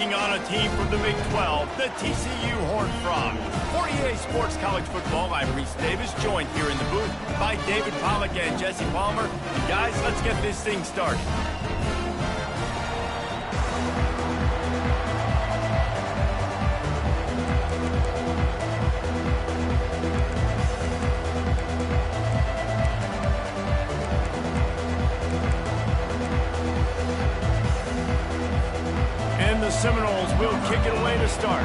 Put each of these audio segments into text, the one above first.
On a team from the Big 12, the TCU Horned Frogs. For EA Sports College Football, I'm Reese Davis, joined here in the booth by David Pollack and Jesse Palmer. And guys, let's get this thing started. The Seminoles will kick it away to start.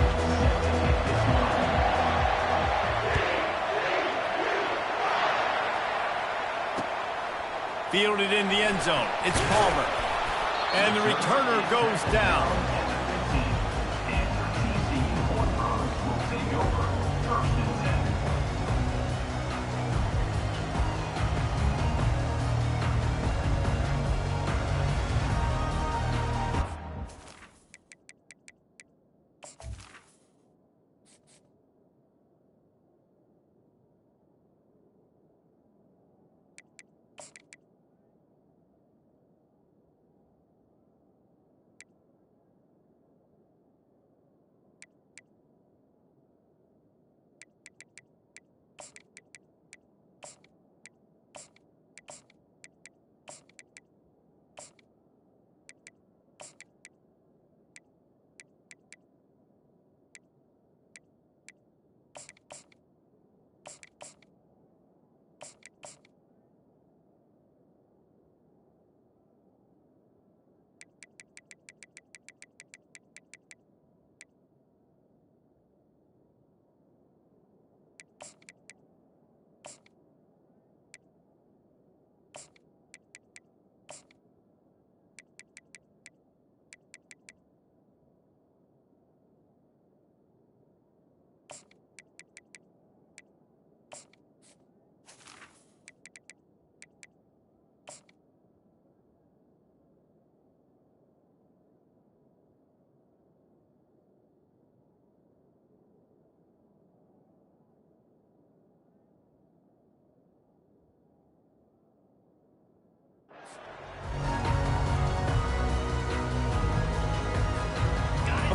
Fielded in the end zone. It's Palmer. And the returner goes down.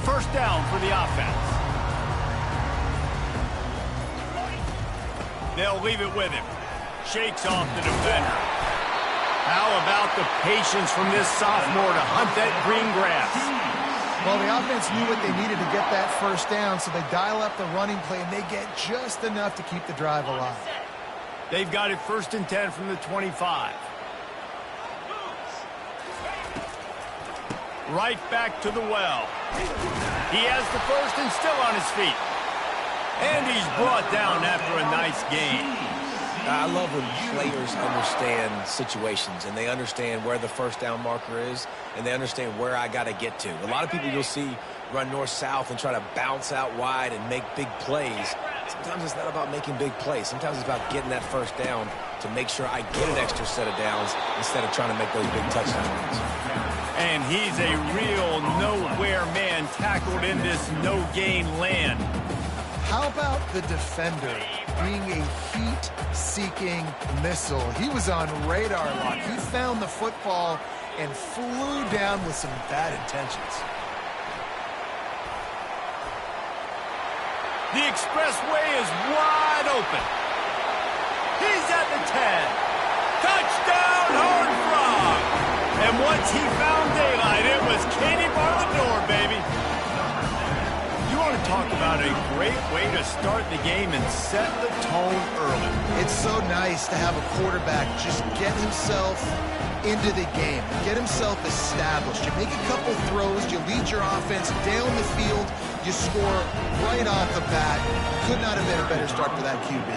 First down for the offense. They'll leave it with him. Shakes off the defender. How about the patience from this sophomore to hunt that green grass? Well, the offense knew what they needed to get that first down, so they dial up the running play, and they get just enough to keep the drive alive. They've got it 1st and 10 from the 25. Right back to the well. He has the first and still on his feet. And he's brought down after a nice gain. I love when players understand situations and they understand where the first down marker is and they understand where I got to get to. A lot of people you'll see run north-south and try to bounce out wide and make big plays. Sometimes it's not about making big plays. Sometimes it's about getting that first down to make sure I get an extra set of downs instead of trying to make those big touchdown runs. And he's a real nowhere man tackled in this no-gain land. How about the defender being a heat-seeking missile? He was on radar lock. He found the football and flew down with some bad intentions. The expressway is wide open. He's at the 10. Touchdown, Horned Frog! And once he found daylight, it was Katie bar the door, baby. You want to talk about a great way to start the game and set the tone early. It's so nice to have a quarterback just get himself into the game, get himself established. You make a couple throws, you lead your offense down the field, you score right off the bat. Could not have been a better start for that QB.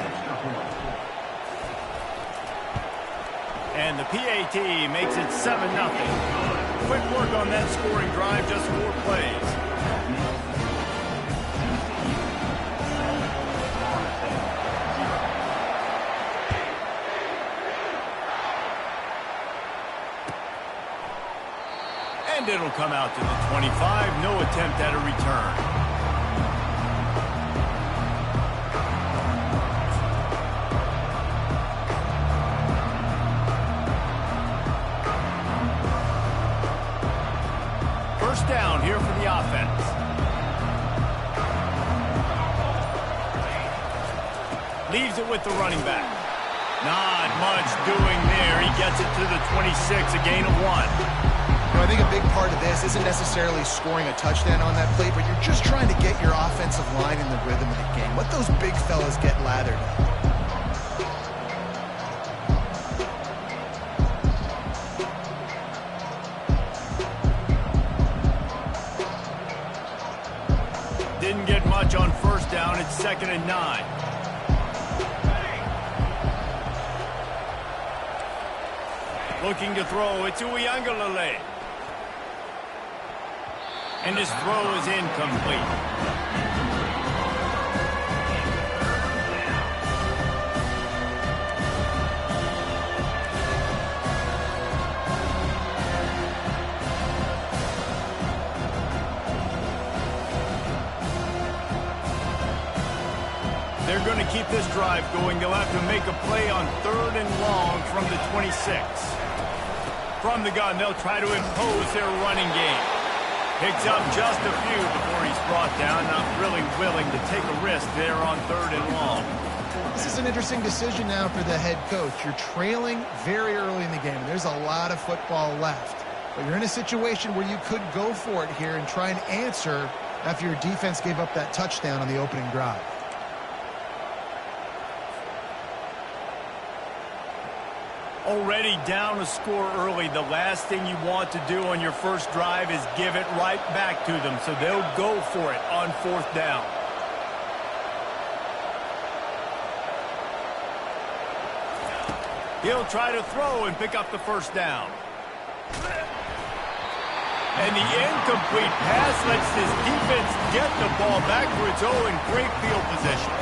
And the PAT makes it 7-0. Quick work on that scoring drive, just 4 plays. And it'll come out to the 25. No attempt at a return. Down here for the offense. Leaves it with the running back. Not much doing there. He gets it to the 26, a gain of 1. I think a big part of this isn't necessarily scoring a touchdown on that play, but you're just trying to get your offensive line in the rhythm of the game. Let those big fellas get lathered up. Didn't get much on first down. It's 2nd and 9. Looking to throw. It's Uiagalelei. And his throw is incomplete. They're going to keep this drive going. They'll have to make a play on 3rd and long from the 26. From the gun, they'll try to impose their running game. Picks up just a few before he's brought down. Not really willing to take a risk there on 3rd and long. This is an interesting decision now for the head coach. You're trailing very early in the game. There's a lot of football left. But you're in a situation where you could go for it here and try and answer after your defense gave up that touchdown on the opening drive. Already down a score early. The last thing you want to do on your first drive is give it right back to them. So they'll go for it on 4th down. He'll try to throw and pick up the first down. And the incomplete pass lets this defense get the ball back for its own. Great field position.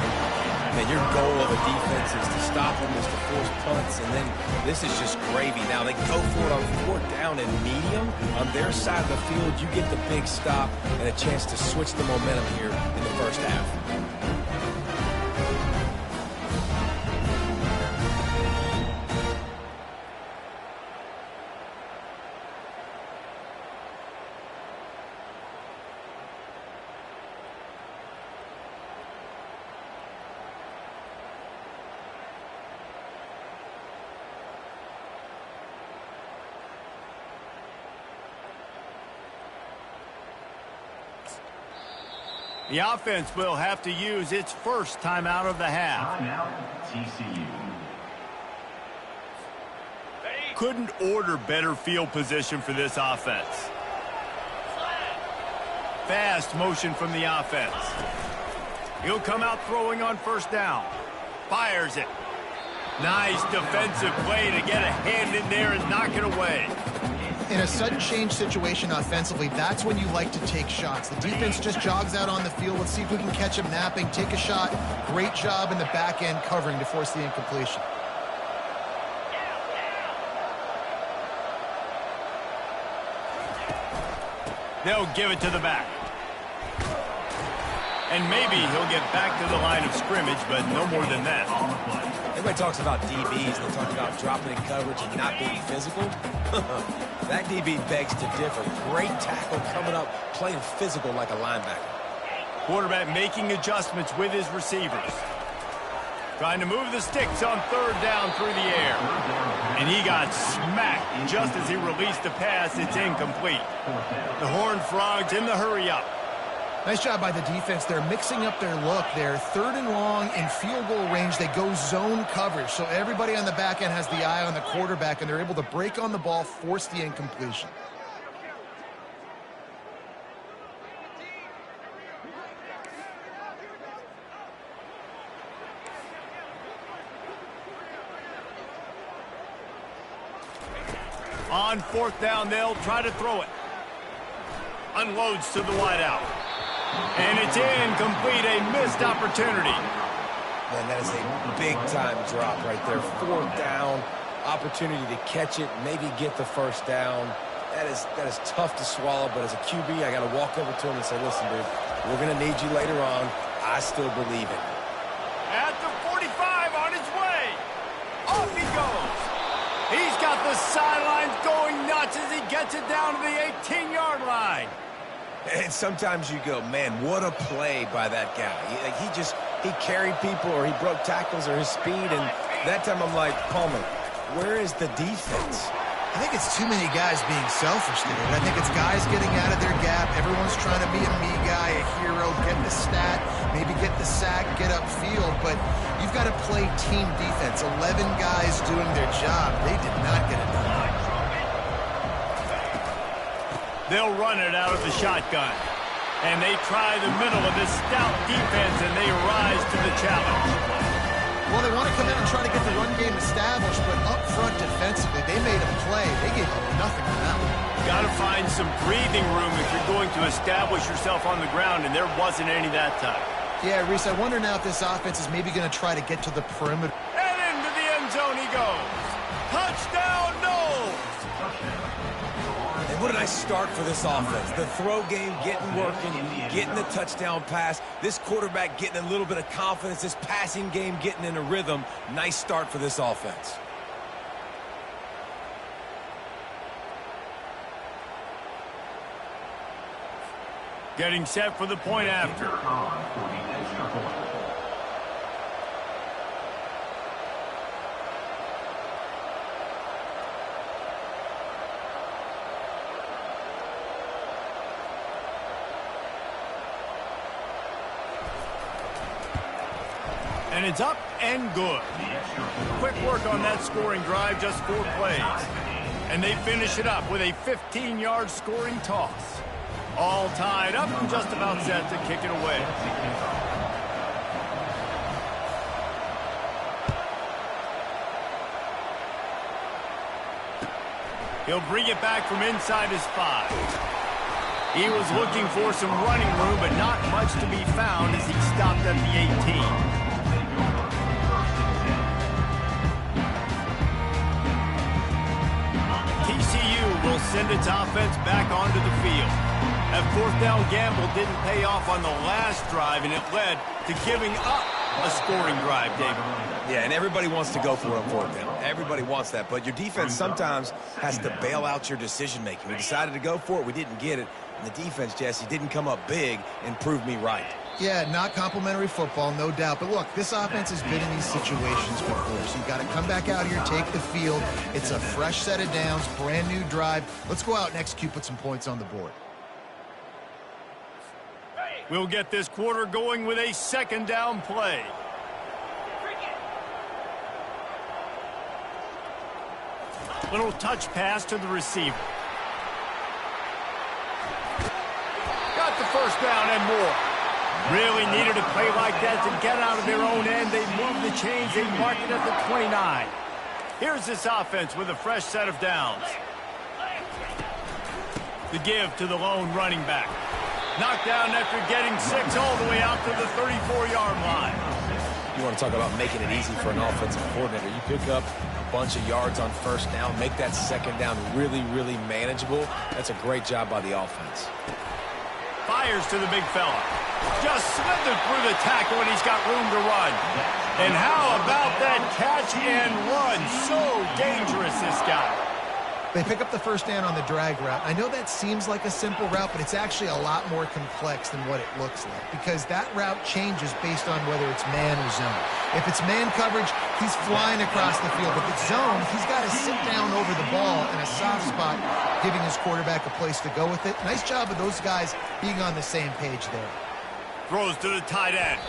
And your goal of a defense is to stop them, is to force punts, and then this is just gravy. Now they go for it on 4th down and medium. On their side of the field, you get the big stop and a chance to switch the momentum here in the first half. The offense will have to use its first timeout of the half. Timeout, TCU. Couldn't order better field position for this offense. Fast motion from the offense. He'll come out throwing on 1st down. Fires it. Nice defensive play to get a hand in there and knock it away. In a sudden change situation offensively, that's when you like to take shots. The defense just jogs out on the field. Let's see if we can catch him napping, take a shot. Great job in the back end covering to force the incompletion. They'll give it to the back. And maybe he'll get back to the line of scrimmage, but no more than that. Everybody talks about DBs. They talk about dropping in coverage and not being physical. That DB begs to differ. Great tackle coming up, playing physical like a linebacker. Quarterback making adjustments with his receivers. Trying to move the sticks on 3rd down through the air. And he got smacked just as he released the pass. It's incomplete. The Horned Frogs in the hurry-up. Nice job by the defense. They're mixing up their look. They're 3rd and long in field goal range. They go zone coverage. So everybody on the back end has the eye on the quarterback, and they're able to break on the ball, force the incompletion. On 4th down, they'll try to throw it. Unloads to the wideout. And it's incomplete, a missed opportunity. Man, that is a big-time drop right there. 4th down, opportunity to catch it, maybe get the 1st down. That is tough to swallow, but as a QB, I got to walk over to him and say, listen, dude, we're going to need you later on. I still believe it. At the 45, on his way. Off he goes. He's got the sidelines going nuts as he gets it down to the 18-yard line. And sometimes you go, man, what a play by that guy. He just he carried people or he broke tackles or his speed, and that time I'm like, Palmer, where is the defense? I think it's too many guys being selfish today. I think it's guys getting out of their gap. Everyone's trying to be a me guy, a hero, get the stat, maybe get the sack, get upfield. But you've got to play team defense. 11 guys doing their job. They did not get it done. They'll run it out of the shotgun. And they try the middle of this stout defense, and they rise to the challenge. Well, they want to come in and try to get the run game established, but up front defensively, they made a play. They gave up nothing on that one. Got to find some breathing room if you're going to establish yourself on the ground, and there wasn't any that time. Yeah, Reese, I wonder now if this offense is maybe going to try to get to the perimeter. And into the end zone he goes. Touchdown, Knowles! And what a nice start for this offense. The throw game getting working, getting the touchdown pass. This quarterback getting a little bit of confidence. This passing game getting in a rhythm. Nice start for this offense. Getting set for the point after. And it's up and good. Quick work on that scoring drive, just 4 plays. And they finish it up with a 15-yard scoring toss. All tied up and just about set to kick it away. He'll bring it back from inside his 5. He was looking for some running room, but not much to be found as he stopped at the 18. Will send its offense back onto the field. That 4th down gamble didn't pay off on the last drive, and it led to giving up a scoring drive, David. Yeah, and everybody wants to go for it on 4th down. Everybody wants that, but your defense sometimes has to bail out your decision-making. We decided to go for it. We didn't get it. And the defense, Jesse, didn't come up big and prove me right. Yeah, not complimentary football, no doubt. But look, this offense has been in these situations before. So you've got to come back out here, take the field. It's a fresh set of downs, brand new drive. Let's go out and execute, put some points on the board. We'll get this quarter going with a 2nd down play. Little touch pass to the receiver. Got the 1st down and more. Really needed a play like that to get out of their own end. They moved the chains. They marked it at the 29. Here's this offense with a fresh set of downs. The give to the lone running back. Knocked down after getting 6 all the way out to the 34-yard line. You want to talk about making it easy for an offensive coordinator. You pick up a bunch of yards on 1st down, make that 2nd down really, really manageable. That's a great job by the offense. Fires to the big fella. Just slithered through the tackle, and he's got room to run. And how about that catch and run? So dangerous, this guy. They pick up the 1st down on the drag route. I know that seems like a simple route, but it's actually a lot more complex than what it looks like, because that route changes based on whether it's man or zone. If it's man coverage, he's flying across the field. If it's zone, he's got to sit down over the ball in a soft spot, giving his quarterback a place to go with it. Nice job of those guys being on the same page there. Throws to the tight end.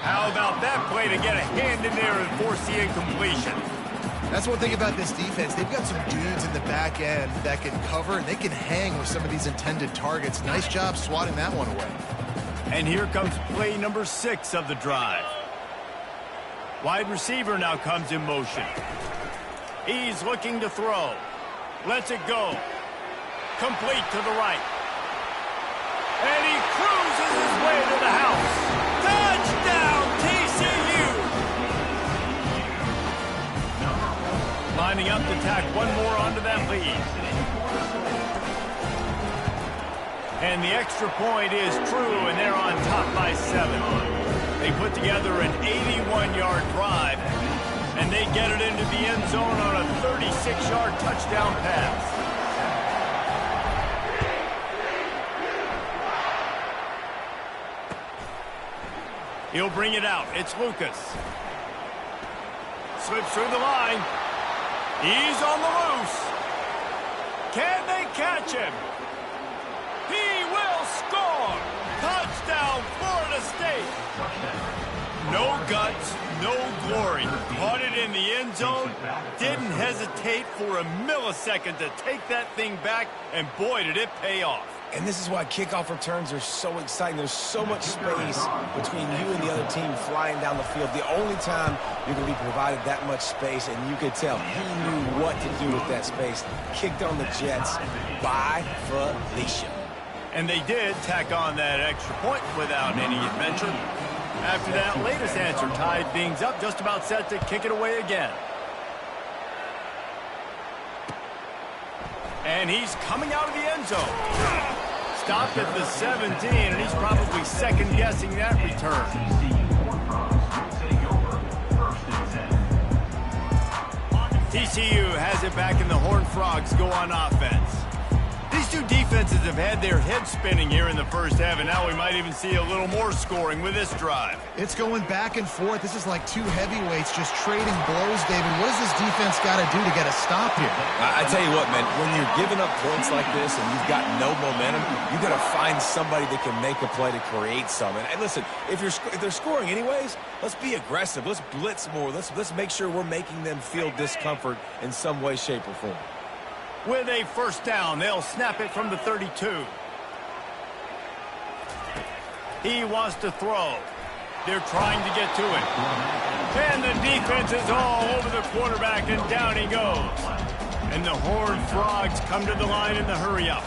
How about that play to get a hand in there and force the incompletion? That's one thing about this defense. They've got some dudes in the back end that can cover, and they can hang with some of these intended targets. Nice job swatting that one away. And here comes play number 6 of the drive. Wide receiver now comes in motion. He's looking to throw. Lets it go. Complete to the right. And he cruises his way to the house. Touchdown, TCU! Lining up to tack one more onto that lead. And the extra point is true, and they're on top by 7. They put together an 81-yard drive, and they get it into the end zone on a 36-yard touchdown pass. He'll bring it out. It's Lucas. Slips through the line. He's on the loose. Can they catch him? He will score. Touchdown, Florida State. No guts, no glory. Caught it in the end zone. Didn't hesitate for a millisecond to take that thing back, and boy, did it pay off. And this is why kickoff returns are so exciting. There's so much space between you and the other team flying down the field. The only time you're going to be provided that much space, and you could tell he knew what to do with that space. Kicked on the Jets by Felicia. And they did tack on that extra point without any adventure. After that latest answer tied things up, just about set to kick it away again. And he's coming out of the end zone. Stopped at the 17, and he's probably second-guessing that return. TCU has it back, and the Horned Frogs go on offense. These two defenses have had their heads spinning here in the first half, and now we might even see a little more scoring with this drive. It's going back and forth. This is like two heavyweights just trading blows, David. What does this defense got to do to get a stop here? I tell you what, man, when you're giving up points like this and you've got no momentum, you got to find somebody that can make a play to create some. And listen, if they're scoring anyways, let's be aggressive. Let's blitz more. Let's make sure we're making them feel discomfort in some way, shape, or form. With a first down, they'll snap it from the 32. He wants to throw. They're trying to get to it. And the defense is all over the quarterback, and down he goes. And the Horned Frogs come to the line in the hurry-up.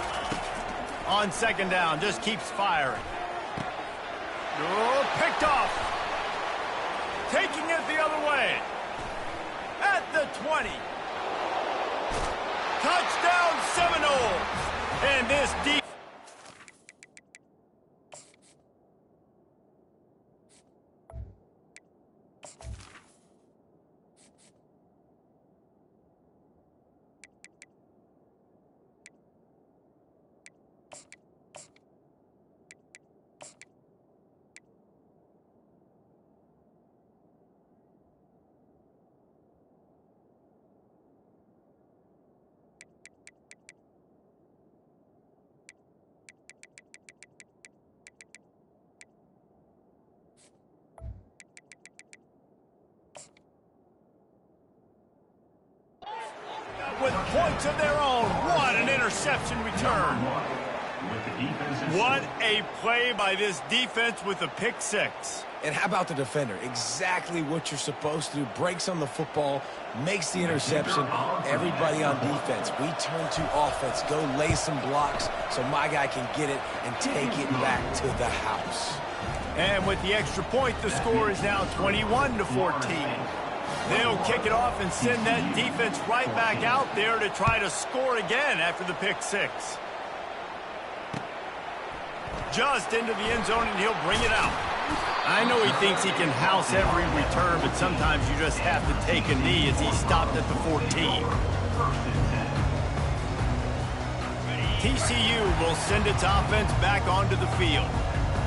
On second down, just keeps firing. Oh, picked off. Taking it the other way. At the 20. Touchdown Seminoles! And this defense. With points of their own. What an interception return. What a play by this defense with a pick six. And how about the defender? Exactly what you're supposed to do. Breaks on the football, makes the interception. Everybody on defense, we turn to offense. Go lay some blocks so my guy can get it and take it back to the house. And with the extra point, the score is now 21-14. They'll kick it off and send that defense right back out there to try to score again after the pick six. Just into the end zone, and he'll bring it out. I know he thinks he can house every return, but sometimes you just have to take a knee as he stopped at the 14. TCU will send its offense back onto the field.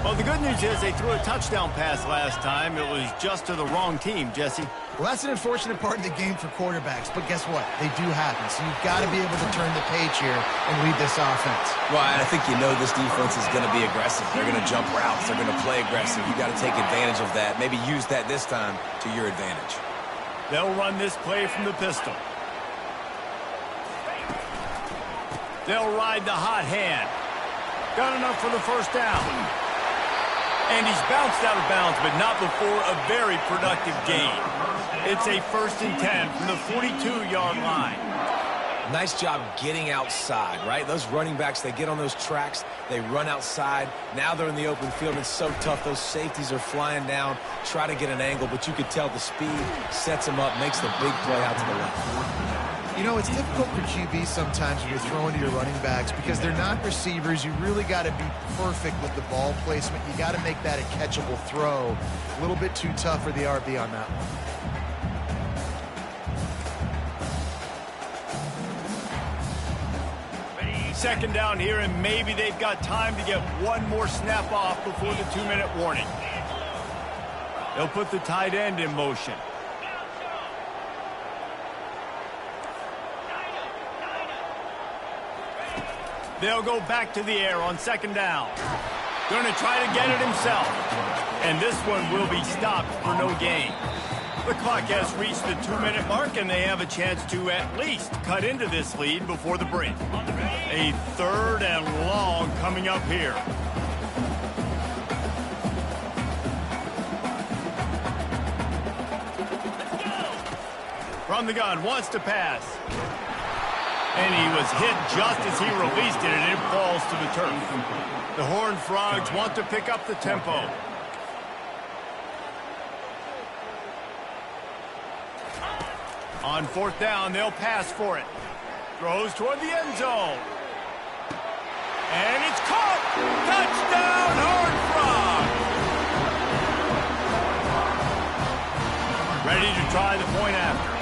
Well, the good news is they threw a touchdown pass last time. It was just to the wrong team, Jesse. Well, that's an unfortunate part of the game for quarterbacks, but guess what? They do happen, so you've got to be able to turn the page here and lead this offense. Well, I think you know this defense is going to be aggressive. They're going to jump routes. They're going to play aggressive. You got to take advantage of that. Maybe use that this time to your advantage. They'll run this play from the pistol. They'll ride the hot hand. Got enough for the first down. And he's bounced out of bounds, but not before a very productive gain. It's a 1st and 10 from the 42-yard line. Nice job getting outside, right? Those running backs, they get on those tracks, they run outside. Now they're in the open field. It's so tough. Those safeties are flying down, try to get an angle, but you could tell the speed sets them up, makes the big play out to the left. You know, it's difficult for QB sometimes when you're throwing to your running backs because they're not receivers. You really got to be perfect with the ball placement. You got to make that a catchable throw. A little bit too tough for the RB on that one. Second down here, and maybe they've got time to get one more snap off before the 2-minute warning. They'll put the tight end in motion. They'll go back to the air on second down. Going to try to get it himself. And this one will be stopped for no gain. The clock has reached the 2-minute mark, and they have a chance to at least cut into this lead before the break. A 3rd and long coming up here. From the gun, wants to pass. And he was hit just as he released it, and it falls to the turf. The Horned Frogs want to pick up the tempo. On 4th down, they'll pass for it. Throws toward the end zone. And it's caught! Touchdown, Horned Frogs! Ready to try the point after.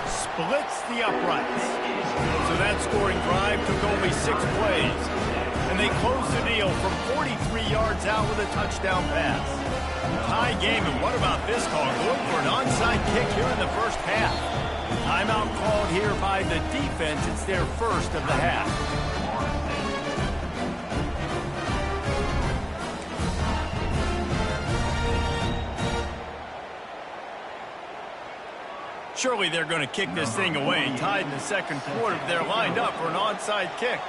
Splits the uprights. So that scoring drive took only 6 plays. And they closed the deal from 43 yards out with a touchdown pass. Tie game, and what about this call? Going for an onside kick here in the first half. Timeout called here by the defense. It's their first of the half. Surely they're going to kick this thing away. Tied in the second quarter. They're lined up for an onside kick.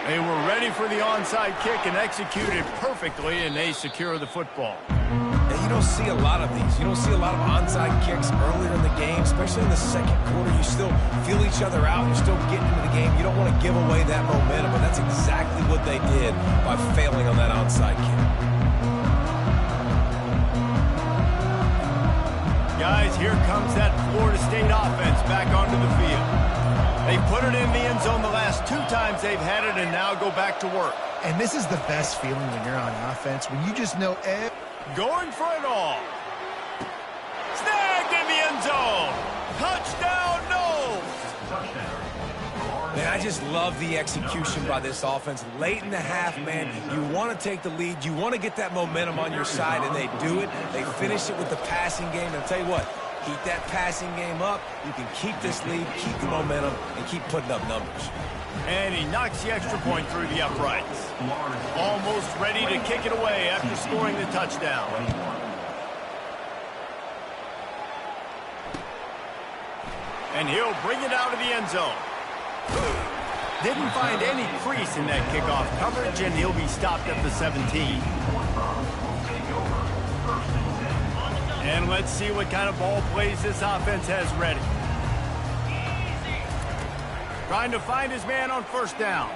They were ready for the onside kick and executed perfectly, and they secure the football. And you don't see a lot of these. You don't see a lot of onside kicks earlier in the game, especially in the second quarter. You still feel each other out. You're still getting into the game. You don't want to give away that momentum, and that's exactly what they did by failing on that onside kick. Guys, here comes that Florida State offense back onto the field. They put it in the end zone the last 2 times they've had it, and now go back to work. And this is the best feeling when you're on offense, when you just know going for it all. Snagged in the end zone. Touchdown, no. Man, I just love the execution by this offense. Late in the half, man, you want to take the lead. You want to get that momentum on your side, and they do it. They finish it with the passing game. And I'll tell you what, keep that passing game up. You can keep this lead, keep the momentum, and keep putting up numbers. And he knocks the extra point through the uprights. Almost ready to kick it away after scoring the touchdown. And he'll bring it out of the end zone. Didn't find any crease in that kickoff coverage, and he'll be stopped at the 17. And let's see what kind of ball plays this offense has ready. Trying to find his man on 1st down.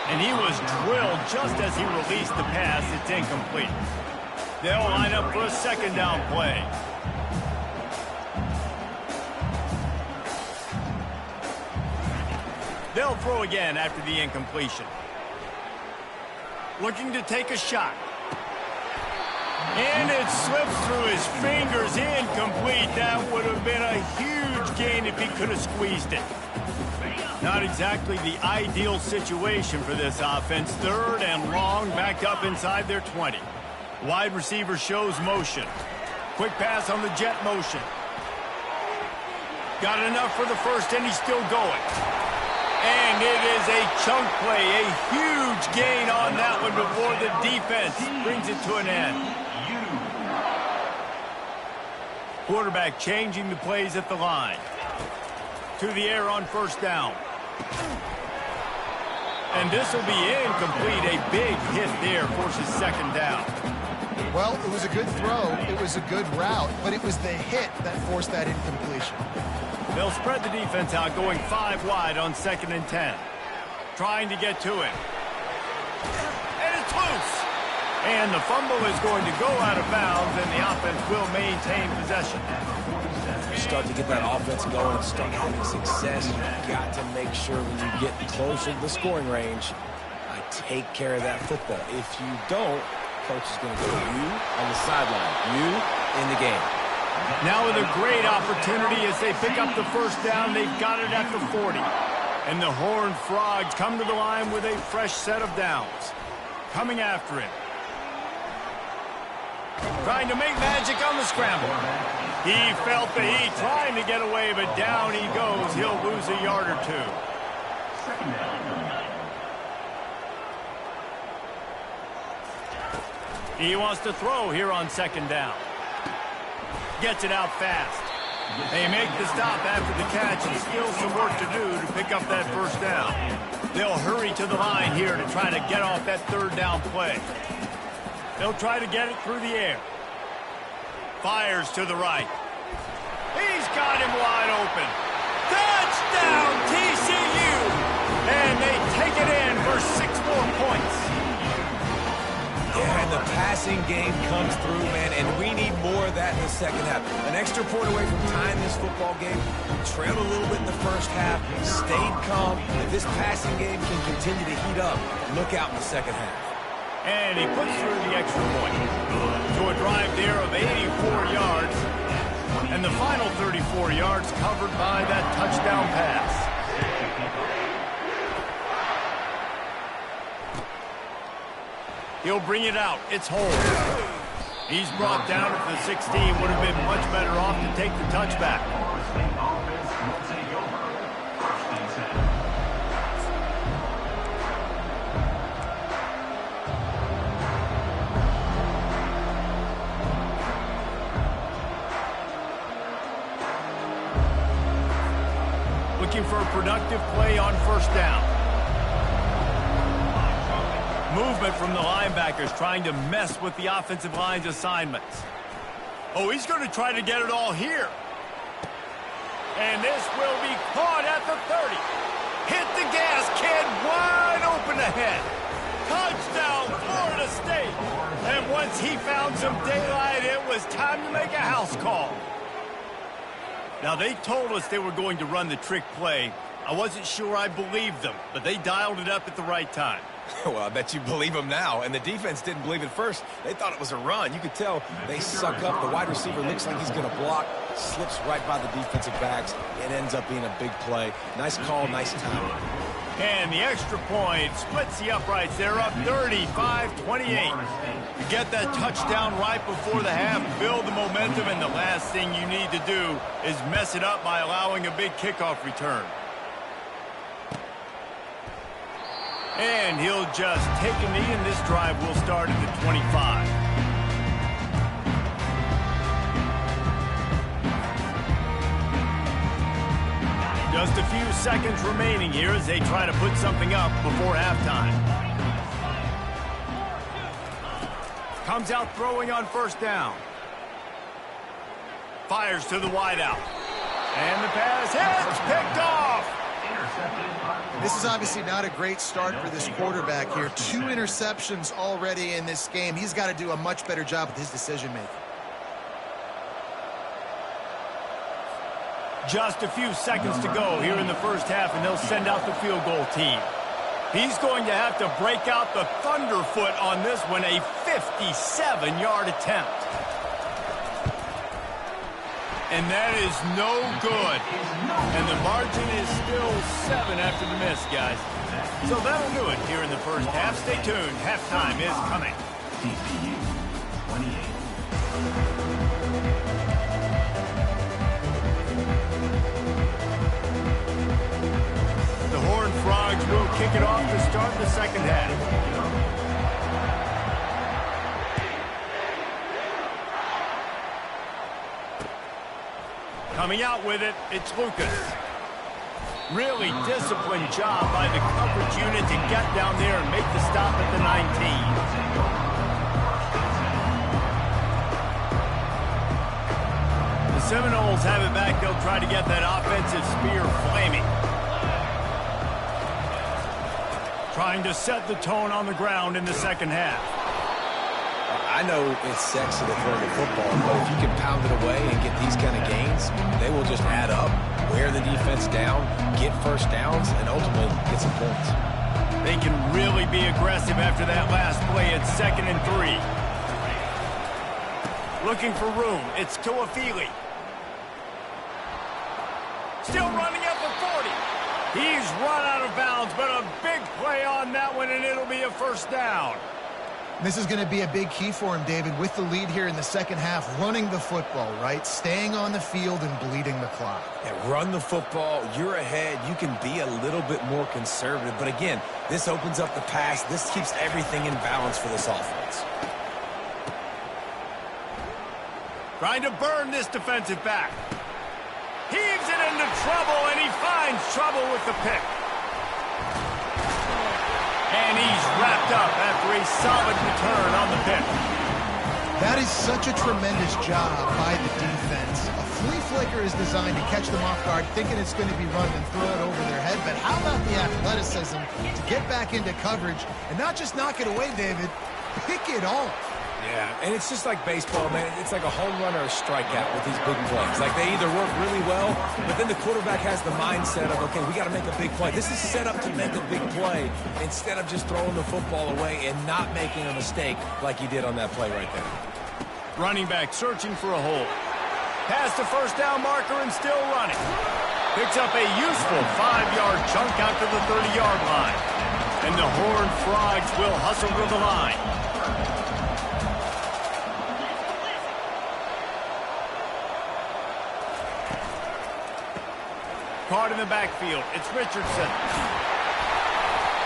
And he was drilled just as he released the pass. It's incomplete. They'll line up for a 2nd down play. They'll throw again after the incompletion. Looking to take a shot. And it slips through his fingers, incomplete. That would have been a huge gain if he could have squeezed it. Not exactly the ideal situation for this offense. 3rd and long, backed up inside their 20. Wide receiver shows motion. Quick pass on the jet motion. Got enough for the first, and he's still going. And it is a chunk play, a huge gain on that one before the defense brings it to an end. Quarterback changing the plays at the line. To the air on 1st down. And this will be incomplete. A big hit there forces 2nd down. Well, it was a good throw. It was a good route, but it was the hit that forced that incompletion. They'll spread the defense out, going 5 wide on 2nd and 10. Trying to get to it. And it's loose. And the fumble is going to go out of bounds, and the offense will maintain possession. You start to get that offense going and start having success. You've got to make sure when you get closer to the scoring range, I take care of that football. If you don't, coach is going to go you on the sideline, you in the game. Now with a great opportunity as they pick up the first down, they've got it at the 40. And the Horned Frogs come to the line with a fresh set of downs. Coming after him. Trying to make magic on the scramble. He felt the heat, trying to get away, but down he goes. He'll lose a yard or two. He wants to throw here on second down. Gets it out fast. They make the stop after the catch, and still some work to do to pick up that first down. They'll hurry to the line here to try to get off that third down play. They'll try to get it through the air. Fires to the right. He's got him wide open. Touchdown, TCU! And they take it in for 6 more points. Yeah, and the passing game comes through, man, and we need more of that in the second half. An extra point away from tying this football game. We trailed a little bit in the first half, stayed calm. If this passing game can continue to heat up, look out in the second half. And he puts through the extra point. To a drive there of 84 yards. And the final 34 yards covered by that touchdown pass. He'll bring it out. It's hold. He's brought down at the 16. Would have been much better off to take the touchback. Looking for a productive play on first down. Movement from the linebackers trying to mess with the offensive line's assignments. Oh, he's going to try to get it all here. And this will be caught at the 30. Hit the gas, kid. Wide open ahead. Touchdown, Florida State. And once he found some daylight, it was time to make a house call. Now, they told us they were going to run the trick play. I wasn't sure I believed them, but they dialed it up at the right time. Well, I bet you believe them now. And the defense didn't believe it first. They thought it was a run. You could tell they suck up. The wide receiver looks like he's going to block, slips right by the defensive backs. It ends up being a big play. Nice call, nice timing. And the extra point splits the uprights. They're up 35-28. You get that touchdown right before the half, build the momentum, and the last thing you need to do is mess it up by allowing a big kickoff return. And he'll just take a knee, and this drive will start at the 25. Just a few seconds remaining here as they try to put something up before halftime. Comes out throwing on first down. Fires to the wideout. And the pass hits, picked off. This is obviously not a great start for this quarterback here. 2 interceptions already in this game. He's got to do a much better job with his decision-making. Just a few seconds to go here in the first half, and they'll send out the field goal team. He's going to have to break out the thunderfoot on this one, a 57-yard attempt. And that is no good. And the margin is still 7 after the miss, guys. So that'll do it here in the first half. Stay tuned. Halftime is coming. The Horned Frogs will kick it off to start the second half. Coming out with it, it's Lucas. Really disciplined job by the coverage unit to get down there and make the stop at the 19. The Seminoles have it back. They'll try to get that offensive spear flaming. Trying to set the tone on the ground in the second half. I know it's sexy to throw the football, but if you can pound it away and get these kind of gains, they will just add up, wear the defense down, get first downs, and ultimately get some points. They can really be aggressive after that last play at 2nd and 3. Looking for room. It's Tuafili. Still running up the 40. He's run out of bounds, but a big play on that one, and it'll be a first down. This is going to be a big key for him, David, with the lead here in the second half, running the football, right? Staying on the field and bleeding the clock. Yeah, run the football. You're ahead. You can be a little bit more conservative. But again, this opens up the pass. This keeps everything in balance for this offense. Trying to burn this defensive back. Heaves it into trouble, and he finds trouble with the pick. And he's wrapped up after a solid return on the pick. That is such a tremendous job by the defense. A flea flicker is designed to catch them off guard, thinking it's going to be run and throw it over their head. But how about the athleticism to get back into coverage and not just knock it away, David, pick it off. Yeah, and it's just like baseball, man. It's like a home run or a strikeout with these big plays. Like, they either work really well, but then the quarterback has the mindset of, okay, we got to make a big play. This is set up to make a big play instead of just throwing the football away and not making a mistake like he did on that play right there. Running back searching for a hole. Past the first down marker and still running. Picks up a useful 5-yard chunk out to the 30-yard line. And the Horned Frogs will hustle to the line. Caught in the backfield. It's Richardson.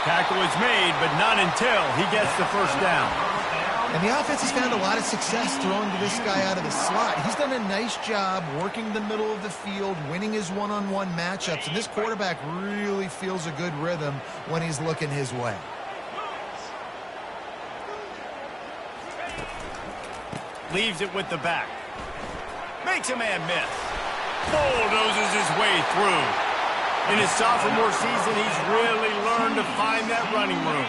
Tackle is made, but not until he gets the first down. And the offense has found a lot of success throwing to this guy out of the slot. He's done a nice job working the middle of the field, winning his one-on-one matchups, and this quarterback really feels a good rhythm when he's looking his way. Leaves it with the back. Makes a man miss. Bulldozes his way through. In his sophomore season, he's really learned to find that running room.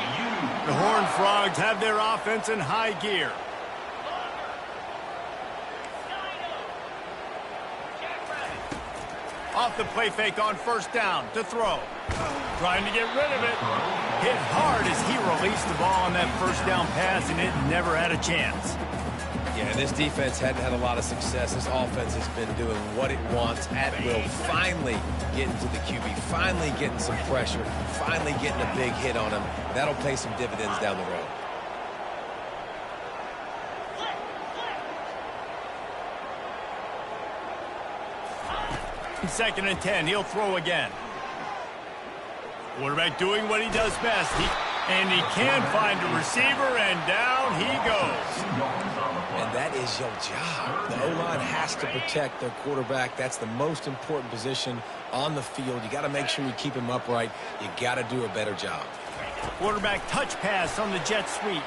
The Horned Frogs have their offense in high gear. Off the play fake on first down to throw. Trying to get rid of it. Hit hard as he released the ball on that first down pass, and it never had a chance. Yeah, this defense hadn't had a lot of success. This offense has been doing what it wants at will. Finally getting to the QB, finally getting some pressure, finally getting a big hit on him. That'll pay some dividends down the road. Second and 10, he'll throw again. Quarterback doing what he does best. And he can find a receiver, and down he goes. And that is your job. The O-line has to protect their quarterback. That's the most important position on the field. You got to make sure you keep him upright. You got to do a better job. Quarterback touch pass on the jet sweep.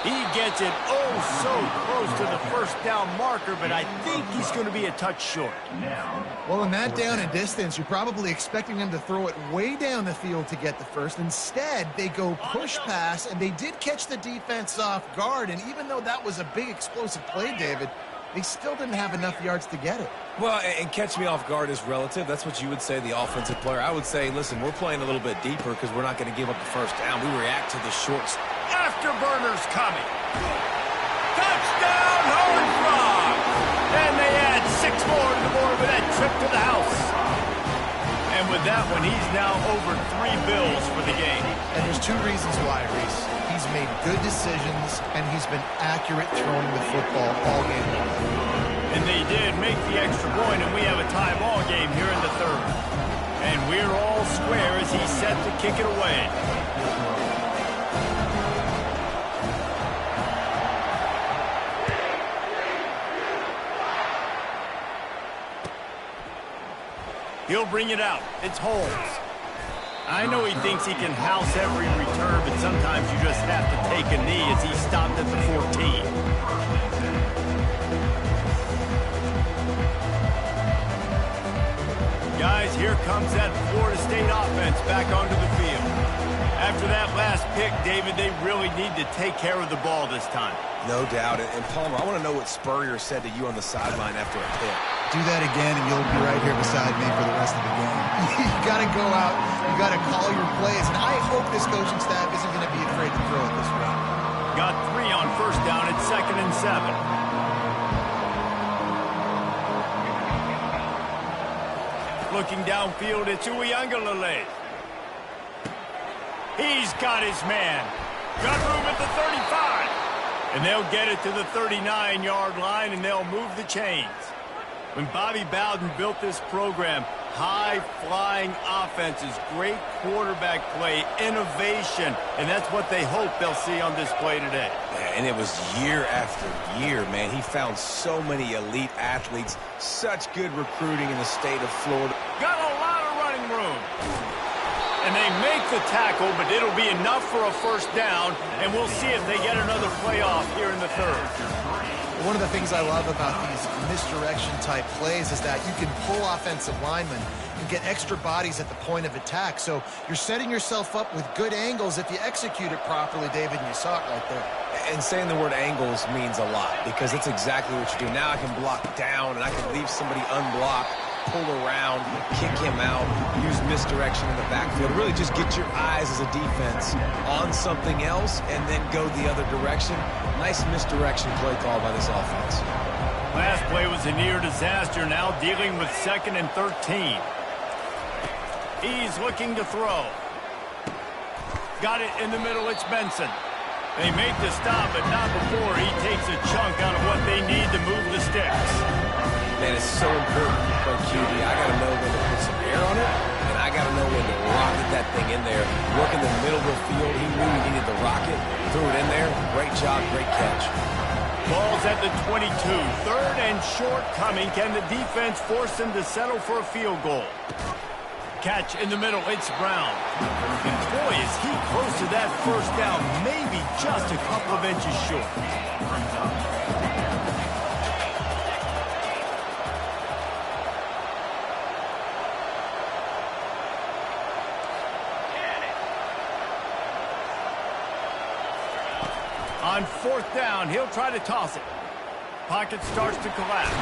He gets it so close to the first down marker, but I think he's going to be a touch short. Well, in that down and distance, you're probably expecting them to throw it way down the field to get the first. Instead, they go push pass, and they did catch the defense off guard. And even though that was a big explosive play, David, they still didn't have enough yards to get it. Well, and catch me off guard is relative. That's what you would say, the offensive player. I would say, listen, we're playing a little bit deeper because we're not going to give up the first down. We react to the shorts. Afterburners coming. Touchdown, Horned Frogs! And they add 6 more to the board with that trip to the house. And with that one, he's now over 3 bills for the game. And there's 2 reasons why, Reese. He's made good decisions, and he's been accurate throwing the football all game long. And they did make the extra point, and we have a tie ball game here in the third. And we're all square as he's set to kick it away. He'll bring it out. It's Holmes. I know he thinks he can house every return, but sometimes you just have to take a knee as he stopped at the 14. Guys, here comes that Florida State offense back onto the field. After that last pick, David, they really need to take care of the ball this time. No doubt. And Palmer, I want to know what Spurrier said to you on the sideline after a pick. Do that again, and you'll be right here beside me for the rest of the game. You got to go out. You got to call your plays. And I hope this coaching staff isn't going to be afraid to throw it this way. Got 3 on first down at 2nd and 7. Looking downfield, it's Uiagalelei. He's got his man. Got room at the 35. And they'll get it to the 39-yard line, and they'll move the chains. When Bobby Bowden built this program, high-flying offenses, great quarterback play, innovation, and that's what they hope they'll see on display today. Yeah, and it was year after year, man. He found so many elite athletes, such good recruiting in the state of Florida. Got a lot of running room. And they make the tackle, but it'll be enough for a first down, and we'll see if they get another playoff here in the third. One of the things I love about these misdirection-type plays is that you can pull offensive linemen and get extra bodies at the point of attack. So you're setting yourself up with good angles if you execute it properly, David, and you saw it right there. And saying the word angles means a lot because that's exactly what you do. Now I can block down, and I can leave somebody unblocked, pull around, kick him out, use misdirection in the backfield. Really just get your eyes as a defense on something else and then go the other direction. Nice misdirection play call by this offense. Last play was a near disaster, now dealing with 2nd and 13. He's looking to throw. Got it in the middle, it's Benson. They make the stop, but not before he takes a chunk out of what they need to move the sticks. Man, it's so important to play QB. I got to know when to put some air on it, and I got to know when to rocket that thing in there. Work in the middle of the field. He knew he needed the rocket. Threw it in there. Great job, great catch. Ball's at the 22. 3rd and short coming. Can the defense force him to settle for a field goal? Catch in the middle. It's Brown. And boy, is he close to that first down. Maybe just a couple of inches short. On 4th down, he'll try to toss it. Pocket starts to collapse.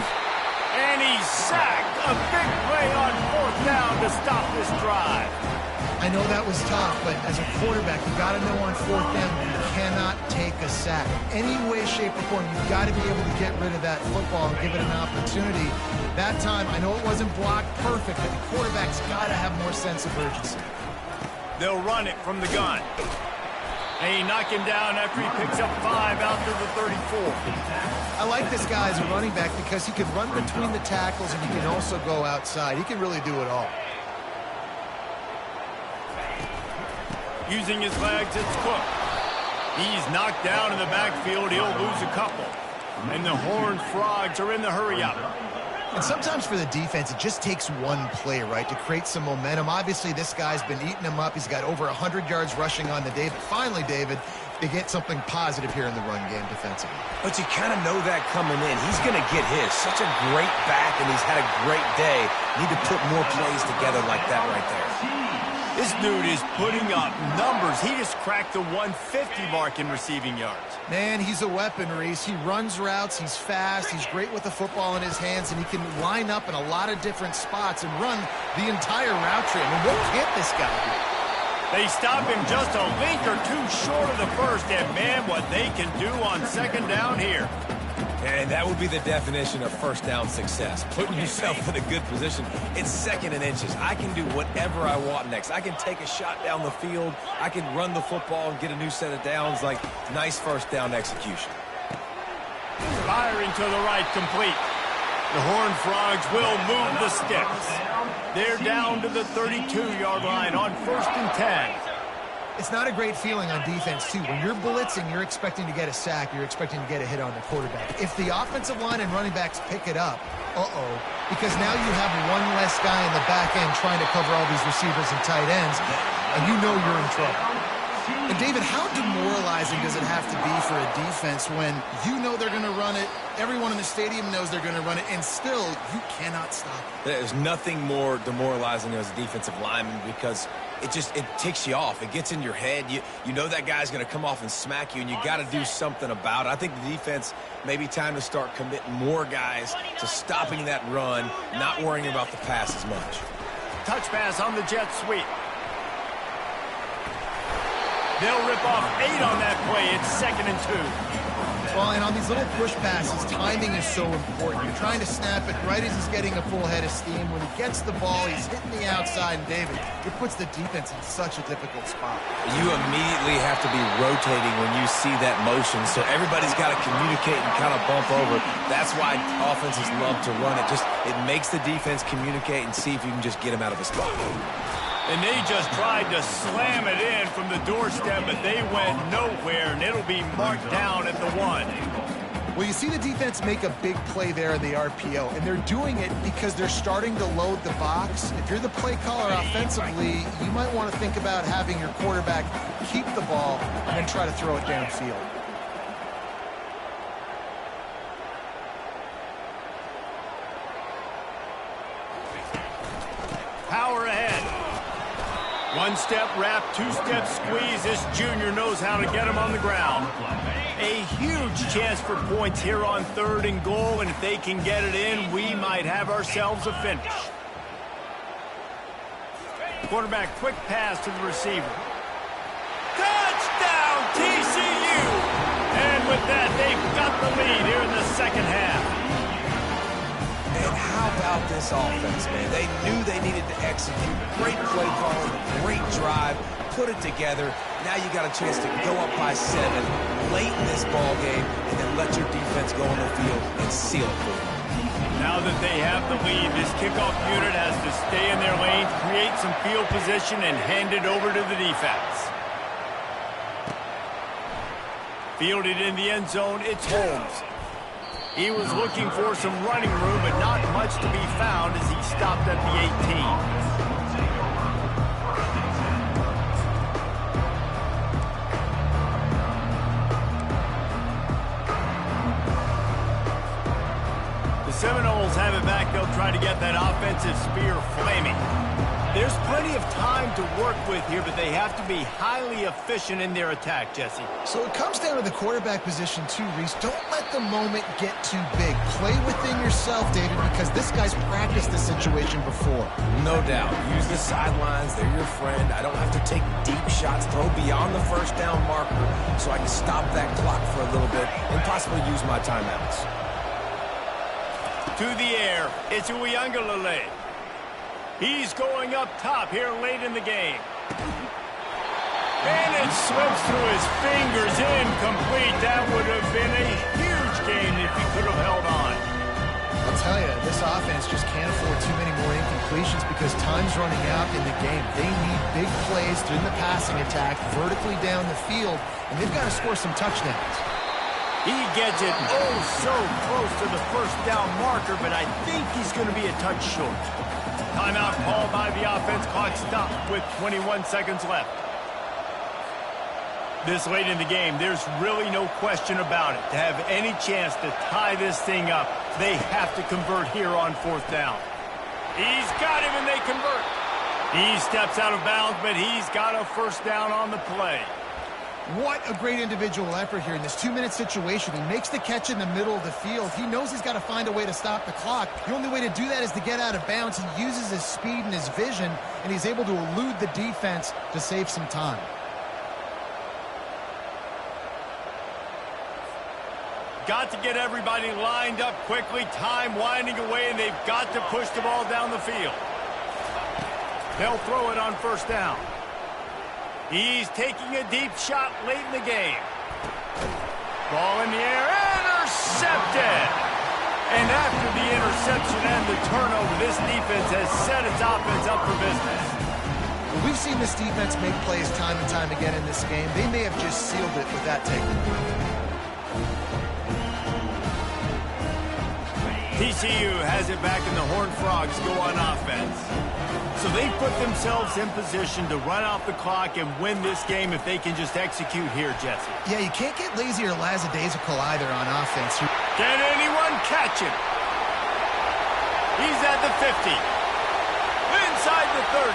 And he's sacked. A big play on 4th down to stop this drive. I know that was tough, but as a quarterback, you got to know on 4th down you cannot take a sack. Any way, shape, or form, you've got to be able to get rid of that football and give it an opportunity. That time, I know it wasn't blocked perfect, but the quarterback's got to have more sense of urgency. They'll run it from the gun. They knock him down after he picks up 5 out to the 34. I like this guy as a running back because he can run between the tackles and he can also go outside. He can really do it all. Using his legs, it's Cook. He's knocked down in the backfield. He'll lose a couple. And the Horned Frogs are in the hurry-up. And sometimes for the defense, it just takes one play, right, to create some momentum. Obviously, this guy's been eating him up. He's got over 100 yards rushing on the day. But finally, David, they get something positive here in the run game defensively. But you kind of know that coming in. He's going to get his. Such a great back, and he's had a great day. Need to put more plays together like that right there. This dude is putting up numbers. He just cracked the 150 mark in receiving yards. Man, he's a weapon, Reese. He runs routes. He's fast. He's great with the football in his hands, and he can line up in a lot of different spots and run the entire route tree. I mean, what can't this guy do? They stop him just a link or two short of the first, and man, what they can do on 2nd down here. And that would be the definition of first down success. Putting yourself in a good position. It's 2nd and inches. I can do whatever I want next. I can take a shot down the field. I can run the football and get a new set of downs. Like, nice first down execution. Firing to the right, complete. The Horned Frogs will move the sticks. They're down to the 32-yard line on 1st and 10. It's not a great feeling on defense, too. When you're blitzing, you're expecting to get a sack. You're expecting to get a hit on the quarterback. If the offensive line and running backs pick it up, because now you have one less guy in the back end trying to cover all these receivers and tight ends, and you know you're in trouble. And, David, how demoralizing does it have to be for a defense when you know they're going to run it, everyone in the stadium knows they're going to run it, and still you cannot stop it? There's nothing more demoralizing as a defensive lineman because it ticks you off. It gets in your head. You know that guy's going to come off and smack you, and you got to do something about it. I think the defense maybe time to start committing more guys to stopping that run, not worrying about the pass as much. Touch pass on the jet sweep. They'll rip off 8 on that play. It's 2nd and 2. Well, and on these little push passes, timing is so important. You're trying to snap it right as he's getting a full head of steam. When he gets the ball, he's hitting the outside, and David, it puts the defense in such a difficult spot. You immediately have to be rotating when you see that motion, so everybody's got to communicate and kind of bump over. That's why offenses love to run it. It makes the defense communicate and see if you can just get him out of a spot. And they just tried to slam it in from the doorstep, but they went nowhere, and it'll be marked down at the 1. Well, you see the defense make a big play there in the RPO, and they're doing it because they're starting to load the box. If you're the play caller offensively, you might want to think about having your quarterback keep the ball and then try to throw it downfield. Power ahead. 1-step wrap, 2-step squeeze. This junior knows how to get him on the ground. A huge chance for points here on 3rd and goal, and if they can get it in, we might have ourselves a finish. Quarterback, quick pass to the receiver. Touchdown, TCU! And with that, they've got the lead here in the 2nd half. And how about this offense, man? They knew they needed to execute. Great play calling, great drive, put it together. Now you got a chance to go up by 7 late in this ball game and then let your defense go on the field and seal it for them. Now that they have the lead, this kickoff unit has to stay in their lane, create some field position, and hand it over to the defense. Fielded in the end zone, it's Holmes. He was looking for some running room, but not much to be found as he stopped at the 18. The Seminoles have it back. They'll try to get that offensive spear flaming. There's plenty of time to work with here, but they have to be highly efficient in their attack, Jesse. So it comes down to the quarterback position too, Reese. Don't let the moment get too big. Play within yourself, David, because this guy's practiced this situation before. No doubt. Use the sidelines. They're your friend. I don't have to take deep shots, throw beyond the 1st down marker so I can stop that clock for a little bit and possibly use my timeouts. To the air, it's Uiagalelei. He's going up top here late in the game. And it slips through his fingers, incomplete. That would have been a huge game if he could have held on. I'll tell you, this offense just can't afford too many more incompletions because time's running out in the game. They need big plays through the passing attack, vertically down the field, and they've got to score some touchdowns. He gets it oh so close to the 1st down marker, but I think he's going to be a touch short. Timeout called by the offense. Clock stopped with 21 seconds left. This late in the game, there's really no question about it. To have any chance to tie this thing up, they have to convert here on 4th down. He's got him, and they convert. He steps out of bounds, but he's got a 1st down on the play. What a great individual effort here in this 2-minute situation. He makes the catch in the middle of the field. He knows he's got to find a way to stop the clock. The only way to do that is to get out of bounds. He uses his speed and his vision, and he's able to elude the defense to save some time. Got to get everybody lined up quickly. Time winding away, and they've got to push the ball down the field. They'll throw it on 1st down. He's taking a deep shot late in the game. Ball in the air, intercepted! And after the interception and the turnover, this defense has set its offense up for business. Well, we've seen this defense make plays time and time again in this game. They may have just sealed it with that takeaway. TCU has it back, and the Horned Frogs go on offense. So they put themselves in position to run out the clock and win this game if they can just execute here, Jesse. Yeah, you can't get lazy or lackadaisical either on offense. Can anyone catch him? He's at the 50. Inside the 30.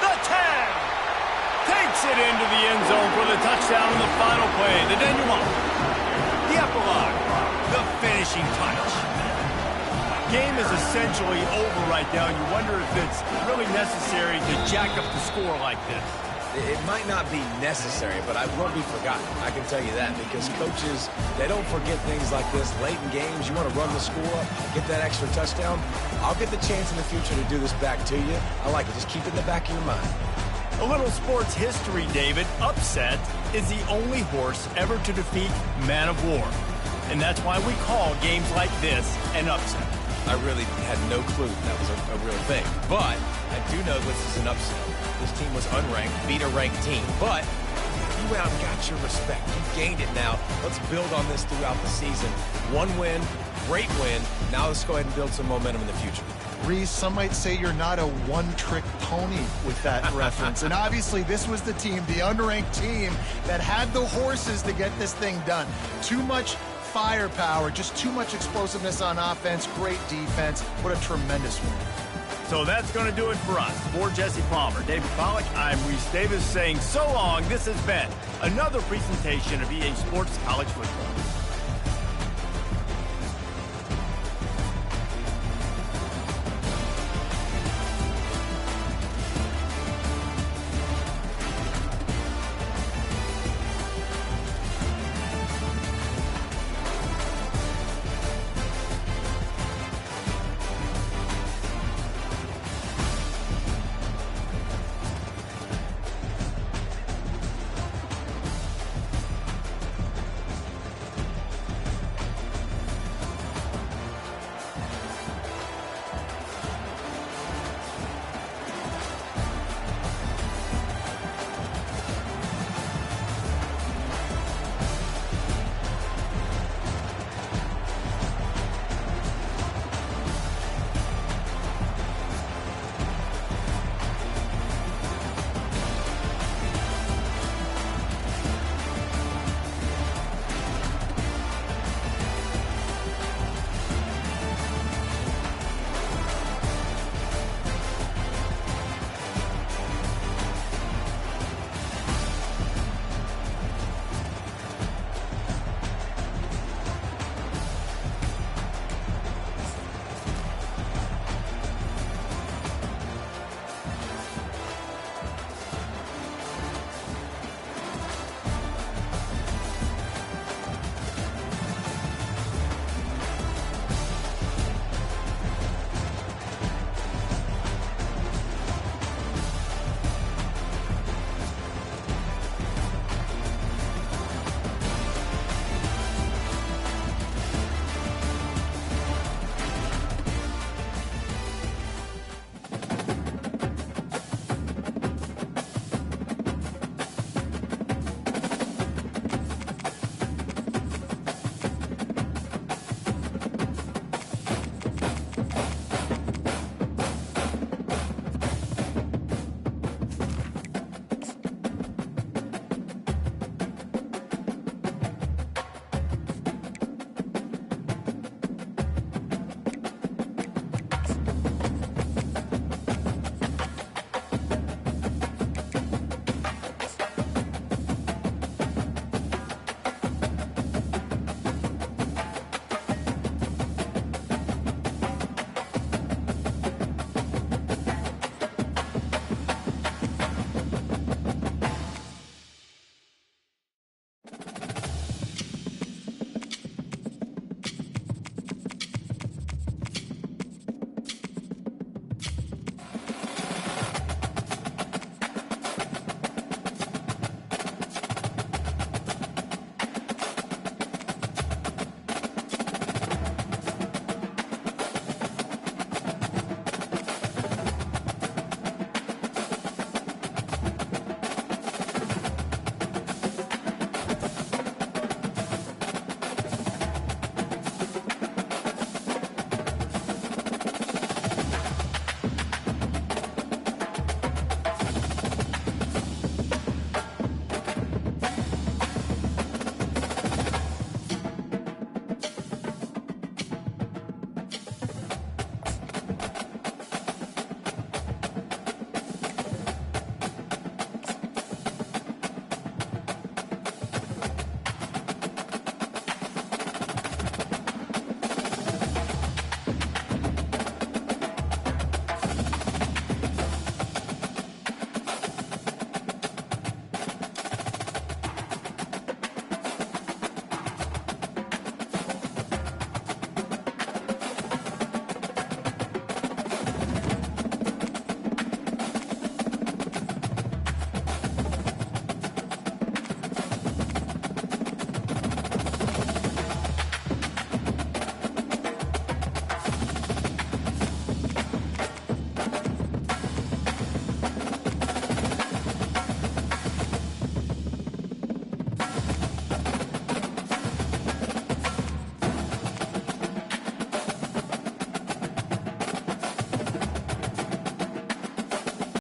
The 10. Takes it into the end zone for the touchdown in the final play. The denouement. The epilogue. The finishing touch. Game is essentially over right now. You wonder if it's really necessary to jack up the score like this. It might not be necessary, but I won't be forgotten. I can tell you that, because coaches, they don't forget things like this. Late in games, you want to run the score up, get that extra touchdown. I'll get the chance in the future to do this back to you. I like it. Just keep it in the back of your mind. A little sports history, David. Upset is the only horse ever to defeat Man of War. And that's why we call games like this an upset. I really had no clue that was a real thing. But I do know this is an upset. This team was unranked, beat a ranked team. But you went out and got your respect. You gained it now. Let's build on this throughout the season. One win, great win. Now let's go ahead and build some momentum in the future. Reese, some might say you're not a one-trick pony with that reference. And obviously, this was the team, the unranked team, that had the horses to get this thing done. Too much firepower, just too much explosiveness on offense, great defense. What a tremendous win. So that's going to do it for us. For Jesse Palmer, David Pollack, I'm Reese Davis saying so long. This has been another presentation of EA Sports College Football.